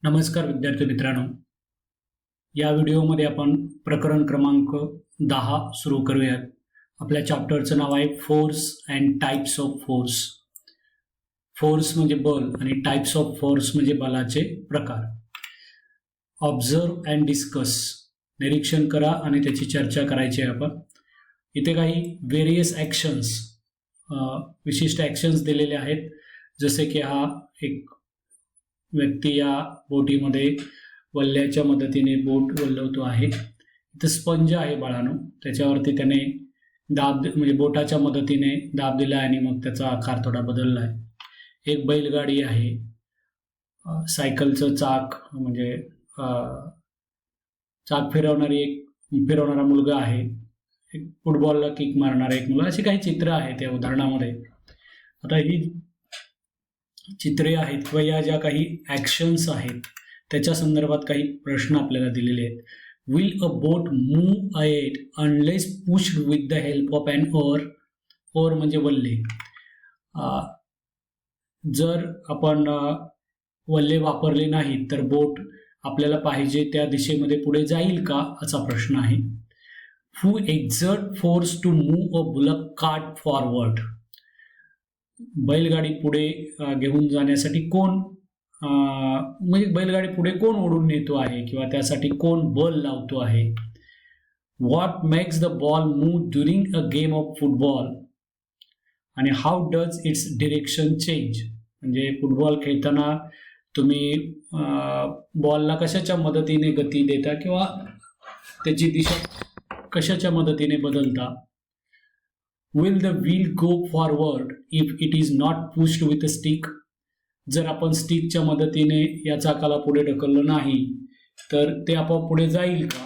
नमस्कार विद्यार्थी मित्रांनो. या व्हिडिओमध्ये आपण प्रकरण क्रमांक 10 सुरू करूयात. आपल्या चॅप्टरचं नाव आहे force and types of force. Force म्हणजे बल आणि टाइप्स ऑफ फोर्स म्हणजे बलाचे प्रकार. ऑब्झर्व अँड डिस्कस, निरीक्षण करा आणि त्याची चर्चा करायची आहे. आपण इथे काही व्हेरियस ॲक्शन्स, विशिष्ट ॲक्शन्स दिलेले आहेत. जसे की हा एक व्यक्ती या बोटीमध्ये वल्ल्याच्या मदतीने बोट वल्लवतो आहे. इथं स्पंज आहे बाळानो, त्याच्यावरती त्याने दाब म्हणजे बोटाच्या मदतीने दाब दिला आणि मग त्याचा आकार थोडा बदलला आहे. एक बैलगाडी आहे. सायकलचं चाक म्हणजे चाक फिरवणारा मुलगा आहे. एक फुटबॉलला किक मारणारा एक मुलगा. अशी काही चित्र आहेत या उदाहरणामध्ये. आता ही चित्रे आहेत किंवा या ज्या काही ॲक्शन्स आहेत त्याच्या संदर्भात काही प्रश्न आपल्याला दिलेले आहेत. Will a boat move ahead unless pushed with the help of an oar. Oar म्हणजे वल्ले. जर आपण वल्ले वापरले नाहीत तर बोट आपल्याला पाहिजे त्या दिशेमध्ये पुढे जाईल का, असा प्रश्न आहे. Who exert force to move a bullock cart forward. बैलगाडी पुढे घेऊन जाण्यासाठी कोण म्हणजे बैलगाडी पुढे कोण ओढून नेतो आहे किंवा त्यासाठी कोण बल लावतो आहे. What makes the ball move during a game of football आणि how does its direction change. म्हणजे फुटबॉल खेळताना तुम्ही बॉलला कशाच्या मदतीने गती देता किंवा त्याची दिशा कशाच्या मदतीने बदलता. Will the wheel go forward if it is not pushed with a stick? जर आपण स्टिकच्या मदतीने या चाकाला पुढे ढकललं नाही तर ते आपोआप पुढे जाईल का.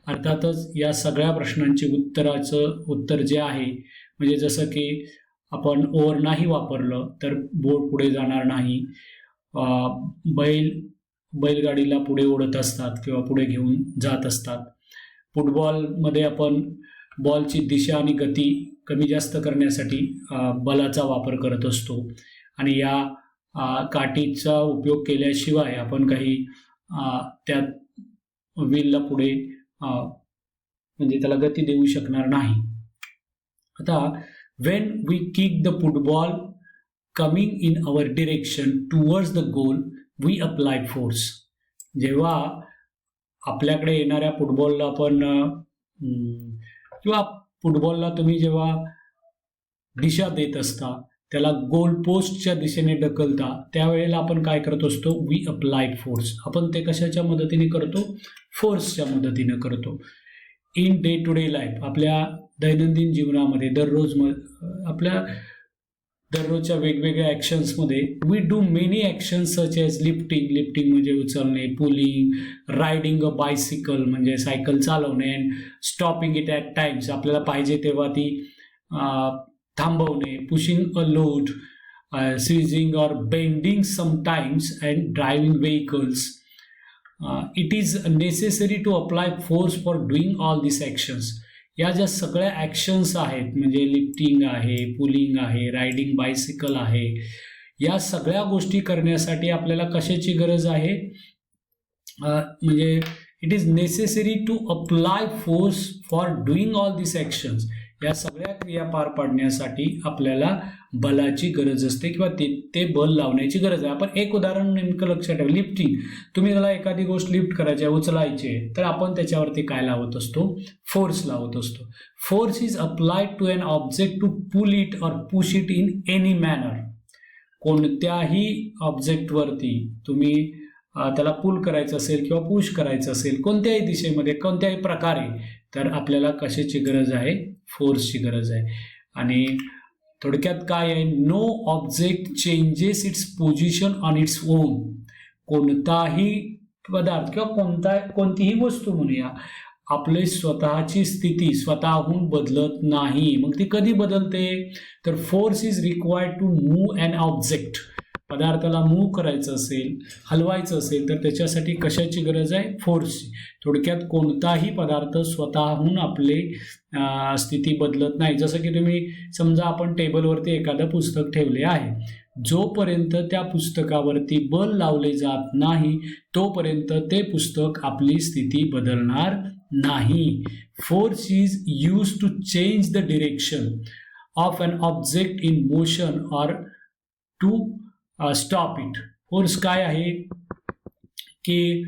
अर्थातच या सगळ्या प्रश्नांची उत्तर जे आहे म्हणजे जसं की आपण ओअर नाही वापरलं तर बोट पुढे जाणार नाही. बैलगाडीला पुढे ओढत असतात किंवा पुढे घेऊन जात असतात. फुटबॉलमध्ये आपण बॉलची दिशा आणि गती कमी जास्त करण्यासाठी बलाचा वापर करत असतो आणि या काठीचा उपयोग केल्याशिवाय आपण काही त्या व्हीलला पुढे म्हणजे त्याला गती देऊ शकणार नाही. आता when we kick the football coming in our direction towards the goal we apply force. जेव्हा आपल्याकडे येणाऱ्या फुटबॉलला आपण किंवा फुटबॉलला तुम्ही जेव्हा दिशा देत असता त्याला गोल पोस्टच्या दिशेने ढकलता त्यावेळेला आपण काय करत असतो, वी अप्लाइड फोर्स. आपण ते कशाच्या मदतीने करतो, फोर्सच्या मदतीने करतो. In day to day life, आपल्या दैनंदिन जीवनामध्ये आपल्या दररोजच्या वेगवेगळ्या ॲक्शन्समध्ये we do many actions such as lifting म्हणजे उचलणे, पुलिंग, रायडिंग अ बायसिकल म्हणजे सायकल चालवणे, and stopping it at times, आपल्याला पाहिजे तेव्हा ती थांबवणे, pushing a load, seizing or bending sometimes and driving vehicles. It is necessary to apply force for doing all this actions. या ज्या सगळ्या ॲक्शन्स आहेत म्हणजे लिफ्टिंग आहे, पुलिंग आहे, रायडिंग बायसिकल आहे, या सगळ्या गोष्टी करण्यासाठी आपल्याला कशाची गरज आहे, म्हणजे it is necessary to apply force for doing all this actions. या सगळ्या क्रिया पार पाडण्यासाठी आपल्याला बलाची गरज असते किंवा ते बल लावण्याची गरज आहे. आपण एक उदाहरण नेमकं लक्षात ठेवा. लिफ्टिंग, तुम्ही त्याला एखादी गोष्ट लिफ्ट करायची आहे, उचलायची आहे, तर आपण त्याच्यावरती काय लावत असतो, फोर्स लावत असतो. Force is applied to an object to pull it or push it in any manner. कोणत्याही ऑब्जेक्टवरती तुम्ही त्याला पुल करायचं असेल किंवा पुश करायचं असेल कोणत्याही दिशेमध्ये कोणत्याही प्रकारे, तर आपल्याला कशाची गरज आहे, फोर्सची गरज आहे. आणि थोडक्यात काय आहे, no object changes its position on its own. कोणताही पदार्थ किंवा कोणतीही वस्तू म्हणूया आपली स्वतःची स्थिती स्वतःहून बदलत नाही. मग ती कधी बदलते, तर force is required to move an object. पदार्थाला मूव्ह करायचं असेल, हलवायचं असेल तर त्याच्यासाठी कशाची गरज आहे, फोर्सची. थोडक्यात कोणताही पदार्थ स्वतःहून आपले स्थिती बदलत नाही. जसं की तुम्ही समजा आपण टेबलवरती एखादं पुस्तक ठेवले आहे, जोपर्यंत त्या पुस्तकावरती बल लावले जात नाही तोपर्यंत ते पुस्तक आपली स्थिती बदलणार नाही. Force is use to change the direction of an object in motion or to stop it. Force काय आहे की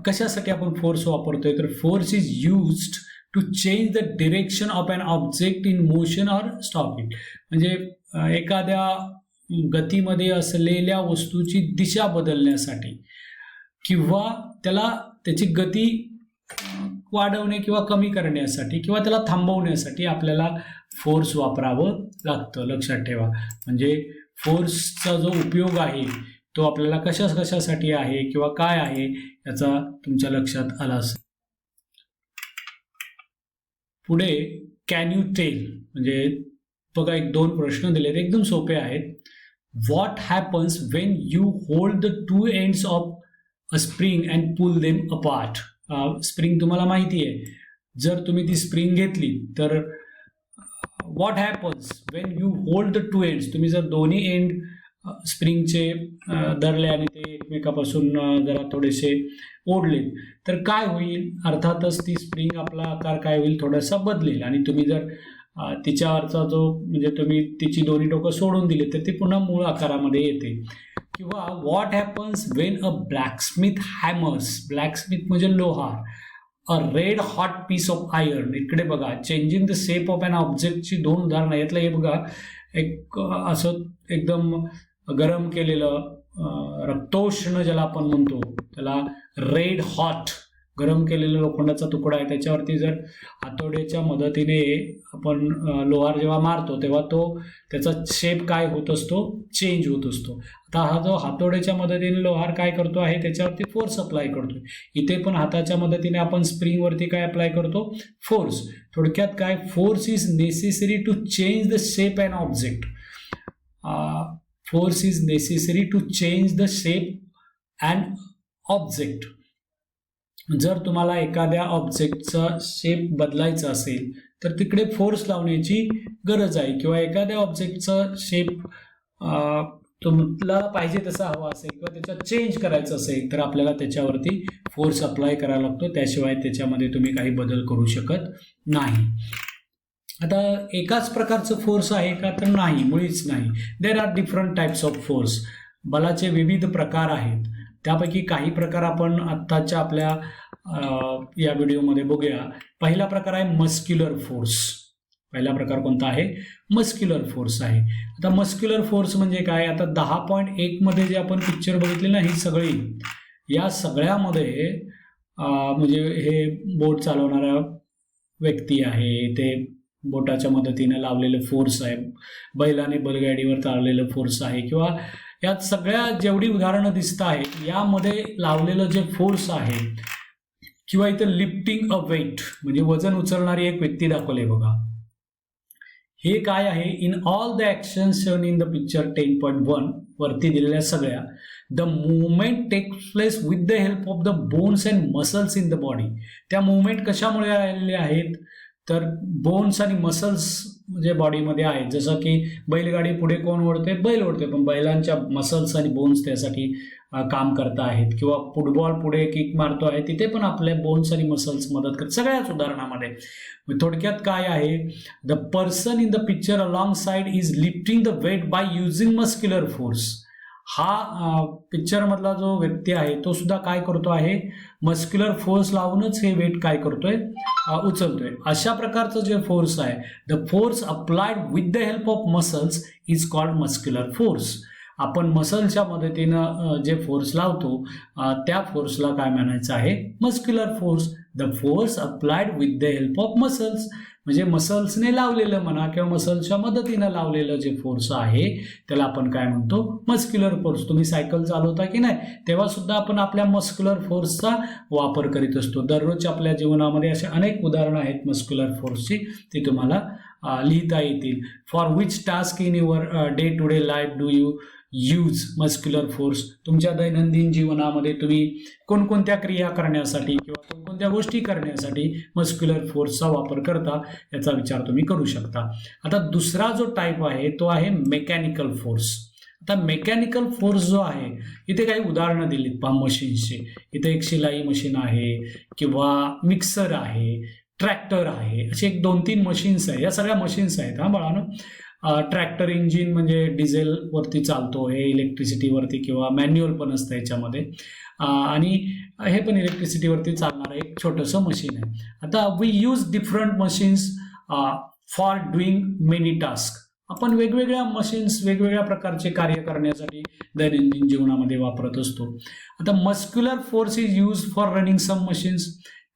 कशासाठी आपण फोर्स वापरतोय, तर force is used to change the direction of an object in motion or stop it. म्हणजे एखाद्या गतीमध्ये असलेल्या वस्तूची दिशा बदलण्यासाठी किंवा त्याची गती वाढवणे किंवा कमी करण्यासाठी किंवा त्याला थांबवण्यासाठी आपल्याला फोर्स वापरावं लागतं. लक्षात ठेवा. म्हणजे फोर्सचा जो उपयोग आहे तो आपल्याला कशासाठी आहे किंवा काय आहे याचा तुमच्या लक्षात आला असेल. पुढे कॅन यू टेल, म्हणजे बघा एक 2 प्रश्न दिलेत, एकदम सोपे आहेत. What happens when you hold the 2 ends of a spring and pull them apart. Spring तुम्हाला माहिती आहे, जर तुम्ही ती स्प्रिंग घेतली तर what happens when you hold the 2 ends, तुम्ही जर दोन्ही एंड स्प्रिंगचे धरले आणि ते एकमेकापासून जरा थोडेसे ओढले तर काय होईल, अर्थातच ती स्प्रिंग आपला आकार काय होईल, थोडासा बदलेल. आणि तुम्ही जर तिच्यावरचा जो म्हणजे तुम्ही तिची दोन्ही टोकं सोडून दिली तर ती पुन्हा मूळ आकारामध्ये येते. किंवा what happens when a blacksmith hammers, blacksmith म्हणजे लोहार, a red hot piece of iron. इकडे बघा changing the shape of an ऑब्जेक्टची 2 उदाहरणं यातलं हे बघा, एक असं एकदम गरम केलेलं रक्तोष्ण ज्याला आपण म्हणतो त्याला रेड हॉट गरम केलेलं लोखंडाचा तुकडा आहे, त्याच्यावरती जर हातोड्याच्या मदतीने आपण लोहार जेव्हा मारतो तेव्हा त्याचा शेप काय होत असतो, चेंज होत असतो. आता हा जो हातोड्याच्या मदतीने लोहार काय करतो आहे त्याच्यावरती फोर्स अप्लाय करतो. इथे पण हाताच्या मदतीने आपण स्प्रिंगवरती काय अप्लाय करतो, फोर्स. थोडक्यात काय, force is necessary to change the shape and object. Force is necessary to change the shape and object. जर तुम्हाला एखाद्या ऑब्जेक्टचा शेप बदलायचा असेल तर तिकडे फोर्स लावण्याची गरज आहे. किंवा एखाद्या ऑब्जेक्टचा शेप तुम्हाला पाहिजे तसा हवा असेल किंवा त्याचा चेंज करायचं असेल तर आपल्याला त्याच्यावरती फोर्स अप्लाय करावा लागतो, त्याशिवाय त्याच्यामध्ये तुम्ही काही बदल करू शकत नाही. आता एकाच प्रकारचं फोर्स आहे का, तर नाही, मुळीच नाही. There are different types of force. बलाचे विविध प्रकार आहेत. त्यापैकी काही प्रकार आपण आत्ताच्या आपल्या या व्हिडिओमध्ये बघूया. पहिला प्रकार आहे मस्क्युलर फोर्स. पहिला प्रकार कोणता आहे, मस्क्युलर फोर्स आहे. आता मस्क्युलर फोर्स म्हणजे काय, आता 10.1 मध्ये जे आपण पिक्चर बघितले ना, ही सगळी या सगळ्यामध्ये म्हणजे हे बोट चालवणारा व्यक्ती आहे, ते बोटाच्या मदतीने लावलेलं फोर्स आहे, बैलाने बैलगाडीवर चाललेलं फोर्स आहे, किंवा यात सगळ्या जेवढी उदाहरणं दिसत आहेत यामध्ये लावलेलं जे फोर्स आहे, किंवा इथं लिफ्टिंग अ वेट म्हणजे वजन उचलणारी एक व्यक्ती दाखवले बघा. हे काय आहे, in all the actions shown in the picture 10.1 वरती दिलेल्या सगळ्या, the movement takes place with the help of the bones and muscles in the body. त्या मुवमेंट कशामुळे आलेले आहेत, तर बोन्स आणि मसल्स म्हणजे बॉडीमध्ये आहेत. जसं की बैलगाडी पुढे कोण ओढते, बैल ओढते, पण बैलांच्या मसल्स आणि बोन्स त्यासाठी काम करत आहेत. किंवा फुटबॉल पुढे किक मारतो आहे, तिथे पण आपल्या बोन्स आणि मसल्स मदत करतात, सगळ्याच उदाहरणामध्ये. थोडक्यात काय आहे, the person in the picture alongside is lifting the weight by using muscular force. हा पिक्चरमधला जो व्यक्ती आहे तो सुद्धा काय करतो आहे, मस्क्युलर फोर्स लावूनच हे वेट काय करतोय, उचलतोय. अशा प्रकारचं जे फोर्स आहे, the force applied with the help of muscles is called muscular force. आपण मसल्सच्या मदतीनं जे फोर्स लावतो त्या फोर्सला काय म्हणायचं आहे, muscular force. The force applied with the help of muscles म्हणजे मसल्सने लावलेलं म्हणा किंवा मसल्सच्या मदतीनं लावलेलं जे फोर्स आहे त्याला आपण काय म्हणतो, मस्क्युलर फोर्स. तुम्ही सायकल चालवता की नाही तेव्हा सुद्धा आपण आपल्या मस्क्युलर फोर्सचा वापर करीत असतो. दररोज आपल्या जीवनामध्ये असे अनेक उदाहरणं आहेत मस्क्युलर फोर्सची, ती तुम्हाला लिहिता येतील. For which task in your day to day life do you use muscular force. तुमच्या दैनंदिन जीवनामध्ये तुम्ही कोणकोणत्या क्रिया करण्यासाठी किंवा कोणकोणत्या गोष्टी करण्यासाठी मस्क्युलर फोर्सचा वापर करता याचा विचार तुम्ही करू शकता. आता दुसरा जो टाईप आहे तो आहे मेकॅनिकल फोर्स. आता मेकॅनिकल फोर्स जो आहे, इथे काही उदाहरणं दिलीत पहा मशीन्सची. इथे एक शिलाई मशीन आहे किंवा मिक्सर आहे, ट्रॅक्टर आहे, असे एक 2-3 मशीन्स आहे. या सगळ्या मशीन्स आहेत हा बाळानो. ट्रॅक्टर इंजिन म्हणजे डिझेलवरती चालतो, हे इलेक्ट्रिसिटीवरती किंवा मॅन्युअल पण असतं याच्यामध्ये, आणि हे पण इलेक्ट्रिसिटीवरती चालणारं एक छोटंसं मशीन आहे. आता we use different machines for doing many task. आपण वेगवेगळ्या मशीन्स वेगवेगळ्या प्रकारचे कार्य करण्यासाठी दैनंदिन जीवनामध्ये वापरत असतो. आता muscular force is use for running some machines.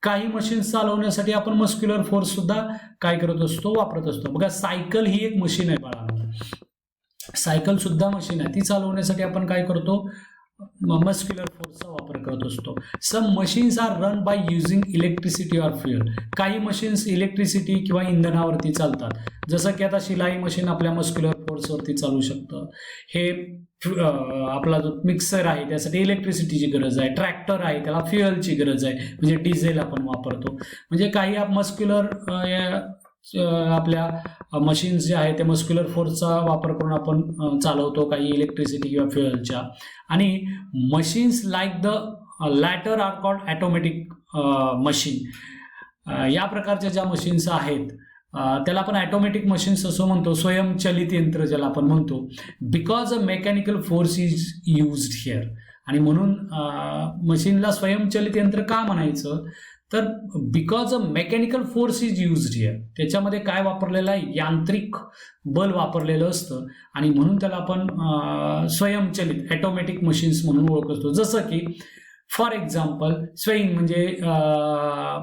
काही मशीन्स चालवण्यासाठी आपण मस्क्युलर फोर्स सुद्धा काय करत असतो, वापरत असतो. बघा सायकल ही एक मशीन आहे बाळांनो, सायकल सुद्धा मशीन आहे. ती चालवण्यासाठी आपण काय करतो, मस्क्युलर फोर्सचा वापर करत असतो. Some machines are run by using electricity or fuel. काही मशीन्स इलेक्ट्रिसिटी किंवा इंधनावरती चालतात, जसं की आता शिलाई मशीन आपल्या मस्क्युलर फोर्सवरती चालू शकतं. हे आपला जो मिक्सर आहे त्यासाठी इलेक्ट्रिसिटीची गरज आहे. ट्रॅक्टर आहे त्याला फ्युएलची गरज आहे, म्हणजे डिझेल आपण वापरतो. म्हणजे काही मस्क्युलर आपल्या मशीन्स जे आहेत ते मस्क्युलर फोर्सचा वापर करून आपण चालवतो, काही इलेक्ट्रिसिटी किंवा फ्युएलच्या. आणि machines like the latter are called automatic machine. या प्रकारच्या ज्या मशीन्स आहेत त्याला आपण ॲटोमॅटिक मशीन्स असं म्हणतो, स्वयंचलित यंत्र ज्याला आपण म्हणतो. Because a mechanical force is used here. आणि म्हणून मशीनला स्वयंचलित यंत्र का म्हणायचं, तर because a mechanical force is used here. त्याच्यामध्ये काय वापरलेलं आहे, यांत्रिक बल वापरलेलं असतं, आणि म्हणून त्याला आपण स्वयंचलित ॲटोमॅटिक मशीन्स म्हणून ओळखतो. जसं की फॉर एक्झाम्पल स्वेईंग म्हणजे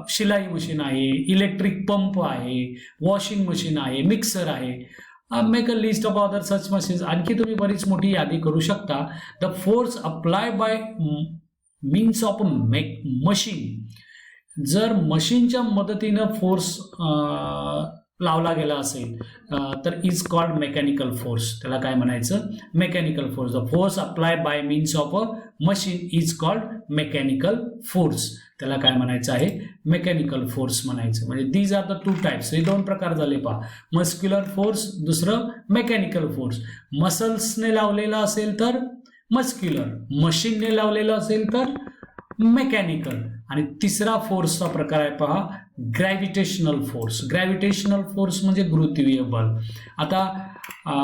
शिलाई मशीन आहे, इलेक्ट्रिक पंप आहे, वॉशिंग मशीन आहे, मिक्सर आहे. Make a list of other such machines. आणखी तुम्ही बरीच मोठी यादी करू शकता. The force apply bye means of a machine. जर मशीनच्या मदतीनं फोर्स लावला गेला असेल तर इज कॉल्ड मेकॅनिकल फोर्स. त्याला काय म्हणायचं, mechanical force. The force apply bye means of a machine is called mechanical force. त्याला काय म्हणायचं आहे, मेकॅनिकल फोर्स म्हणायचं. म्हणजे दीज आर द 2 टाइप्स. हे 2 प्रकार झाले पहा, मस्क्युलर फोर्स, दुसरं मेकॅनिकल फोर्स. मसल्सने लावलेला असेल तर मस्क्युलर, मशीनने लावलेलं असेल तर मेकॅनिकल. आणि तिसरा फोर्सचा प्रकार आहे पहा, ग्रॅव्हिटेशनल फोर्स. ग्रॅव्हिटेशनल फोर्स म्हणजे गुरुत्वीय बल. आता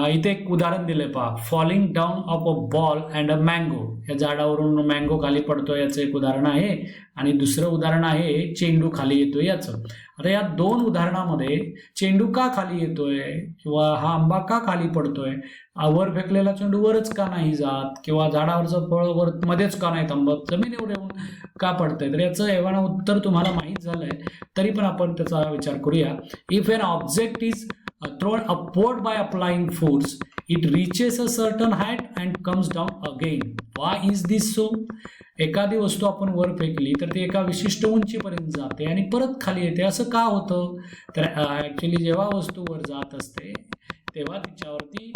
इथे एक उदाहरण दिलंय पहा, falling down of a ball and a mango. या झाडावरून मँगो खाली पडतोय याचं एक उदाहरण आहे, आणि दुसरं उदाहरण आहे चेंडू खाली येतोय याचं. आता या 2 उदाहरणामध्ये चेंडू का खाली येतोय किंवा हा आंबा का खाली पडतोय, वर फेकलेला चेंडू वरच का नाही जात, किंवा झाडावरचं फळ वर मध्येच का नाही थांबत, जमिनीवर येऊन का पडतंय, तर याचं एवढं उत्तर तुम्हाला माहीत झालंय. तरी पण आपण त्याचा विचार करूया. If an object is thrown upward by applying force, it reaches a certain height and comes down again. Why is this so? एखादी वस्तू आपण वर फेकली तर ती एका विशिष्ट उंचीपर्यंत जाते आणि परत खाली येते. असं का होतं? तर ॲक्च्युली जेव्हा वस्तू वर जात असते तेव्हा तिच्यावरती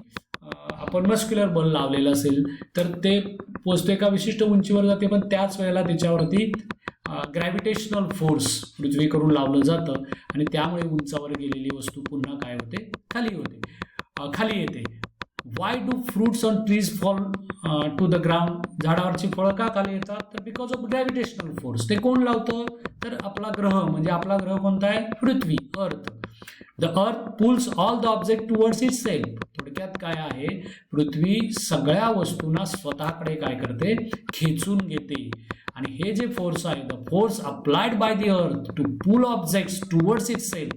आपण मस्क्युलर बल लावलेलं असेल तर ते पोचते एका विशिष्ट उंचीवर जाते, पण त्याच वेळेला त्याच्यावरती ग्रॅव्हिटेशनल फोर्स पृथ्वीकडून लावलं जातं, आणि त्यामुळे उंचावर गेलेली वस्तू पुन्हा काय होते, खाली येते. Why do fruits on trees fall to the ground? झाडावरची फळं का खाली येतात? तर बिकॉज ऑफ ग्रॅव्हिटेशनल फोर्स. ते कोण लावतं? तर आपला ग्रह, म्हणजे आपला ग्रह कोणता आहे? पृथ्वी, earth. The earth pulls all the object towards itself. थोडक्यात काय आहे, पृथ्वी सगळ्या वस्तूंना स्वतःकडे काय करते, खेचून घेते. आणि हे जे फोर्स आहे, the force applied by the earth to pull objects towards itself.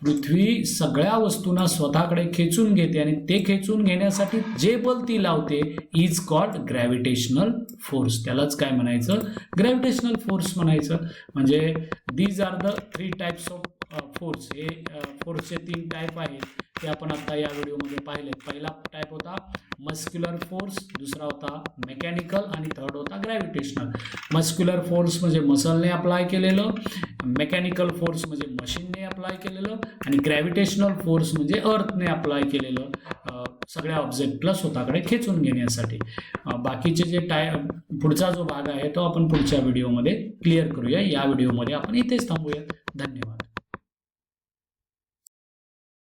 पृथ्वी सगळ्या वस्तूंना स्वतःकडे खेचून घेते, आणि ते खेचून घेण्यासाठी जे बल ती लावते इज कॉल्ड ग्रॅव्हिटेशनल फोर्स. त्यालाच काय म्हणायचं, ग्रॅव्हिटेशनल फोर्स म्हणायचं. म्हणजे these are the 3 types of force. हे फोर्सचे 3 टाईप आहेत, ते आपण आता या व्हिडिओमध्ये पाहिले. पहिला टाईप होता मस्क्युलर फोर्स, दुसरा होता मेकॅनिकल, आणि थर्ड होता ग्रॅव्हिटेशनल. मस्क्युलर फोर्स म्हणजे मसलने अप्लाय केलेलं, मेकॅनिकल फोर्स म्हणजे मशीनने अप्लाय केलेलं, आणि ग्रॅव्हिटेशनल फोर्स म्हणजे अर्थने अप्लाय केलेलं सगळ्या ऑब्जेक्टला स्वतःकडे खेचून घेण्यासाठी. बाकीचे जे पुढचा जो भाग आहे तो आपण पुढच्या व्हिडिओमध्ये क्लिअर करूया. या व्हिडिओमध्ये आपण इथेच थांबूया. धन्यवाद.